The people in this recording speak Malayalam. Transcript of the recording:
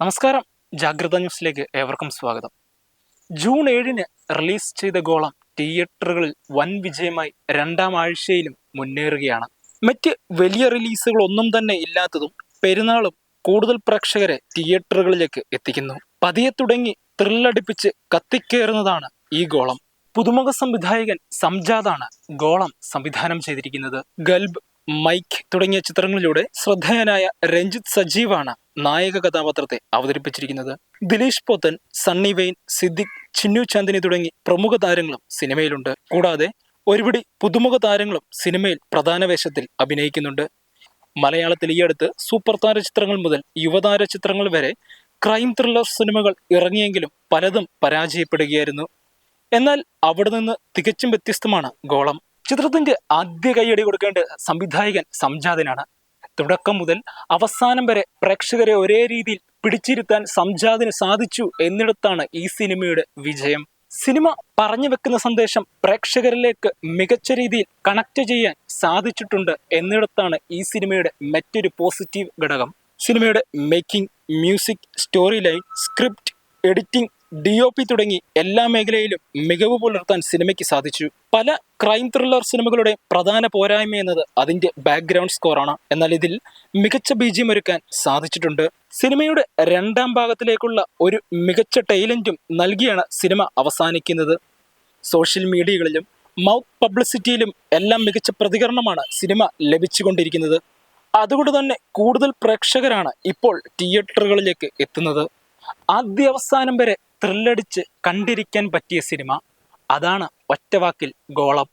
നമസ്കാരം. ജാഗ്രത ന്യൂസിലേക്ക് ഏവർക്കും സ്വാഗതം. ജൂൺ 7 റിലീസ് ചെയ്ത ഗോളം തിയേറ്ററുകളിൽ വൻ വിജയമായി രണ്ടാം ആഴ്ചയിലും മുന്നേറുകയാണ്. മറ്റ് വലിയ റിലീസുകളൊന്നും തന്നെ ഇല്ലാത്തതും പെരുന്നാളും കൂടുതൽ പ്രേക്ഷകരെ തിയേറ്ററുകളിലേക്ക് എത്തിക്കുന്നു. പതിയെ തുടങ്ങി ത്രില്ലടിപ്പിച്ച് കത്തിക്കേറുന്നതാണ് ഈ ഗോളം. പുതുമുഖ സംവിധായകൻ സംജാദാണ് ഗോളം സംവിധാനം ചെയ്തിരിക്കുന്നത്. ഗൽബ്, മൈക്ക് തുടങ്ങിയ ചിത്രങ്ങളിലൂടെ ശ്രദ്ധേയനായ രഞ്ജിത്ത് സജീവാണ് നായക കഥാപാത്രത്തെ അവതരിപ്പിച്ചിരിക്കുന്നത്. ദിലീഷ് പോത്തൻ, സണ്ണി വെയിൻ, സിദ്ദിഖ്, ചിന്നു ചാന്ദിനി തുടങ്ങി പ്രമുഖ താരങ്ങളും സിനിമയിലുണ്ട്. കൂടാതെ ഒരുപിടി പുതുമുഖ താരങ്ങളും സിനിമയിൽ പ്രധാന വേഷത്തിൽ അഭിനയിക്കുന്നുണ്ട്. മലയാളത്തിൽ ഈ അടുത്ത് സൂപ്പർ താര ചിത്രങ്ങൾ മുതൽ യുവതാര ചിത്രങ്ങൾ വരെ ക്രൈം ത്രില്ലർ സിനിമകൾ ഇറങ്ങിയെങ്കിലും പലതും പരാജയപ്പെടുകയായിരുന്നു. എന്നാൽ അവിടെ നിന്ന് തികച്ചും വ്യത്യസ്തമാണ് ഗോളം. ചിത്രത്തിന്റെ ആദ്യ കൈയടി കൊടുക്കേണ്ട സംവിധായകൻ സംജാദിനാണ്. തുടക്കം മുതൽ അവസാനം വരെ പ്രേക്ഷകരെ ഒരേ രീതിയിൽ പിടിച്ചിരുത്താൻ സംജാദിന് സാധിച്ചു എന്നിടത്താണ് ഈ സിനിമയുടെ വിജയം. സിനിമ പറഞ്ഞു വെക്കുന്ന സന്ദേശം പ്രേക്ഷകരിലേക്ക് മികച്ച രീതിയിൽ കണക്ട് ചെയ്യാൻ സാധിച്ചിട്ടുണ്ട് എന്നിടത്താണ് ഈ സിനിമയുടെ മറ്റൊരു പോസിറ്റീവ് ഘടകം. സിനിമയുടെ making, music, story line, script, editing, DOP തുടങ്ങി എല്ലാ മേഖലയിലും മികവ് പുലർത്താൻ സിനിമയ്ക്ക് സാധിച്ചു. പല ക്രൈം ത്രില്ലർ സിനിമകളുടെ പ്രധാന പോരായ്മ എന്നത് അതിന്റെ ബാക്ക്ഗ്രൗണ്ട് സ്കോറാണ്. എന്നാൽ ഇതിൽ മികച്ച BGM ഒരുക്കാൻ സാധിച്ചിട്ടുണ്ട്. സിനിമയുടെ രണ്ടാം ഭാഗത്തിലേക്കുള്ള ഒരു മികച്ച ടൈലന്റും നൽകിയാണ് സിനിമ അവസാനിക്കുന്നത്. സോഷ്യൽ മീഡിയകളിലും മൗത്ത് പബ്ലിസിറ്റിയിലും എല്ലാം മികച്ച പ്രതികരണമാണ് സിനിമ ലഭിച്ചുകൊണ്ടിരിക്കുന്നത്. അതുകൊണ്ട് തന്നെ കൂടുതൽ പ്രേക്ഷകരാണ് ഇപ്പോൾ തിയേറ്ററുകളിലേക്ക് എത്തുന്നത്. ആദ്യാവസാനം വരെ ത്രില്ലടിച്ച് കണ്ടിരിക്കാൻ പറ്റിയ സിനിമ, അതാണ് ഒറ്റവാക്കിൽ ഗോളം.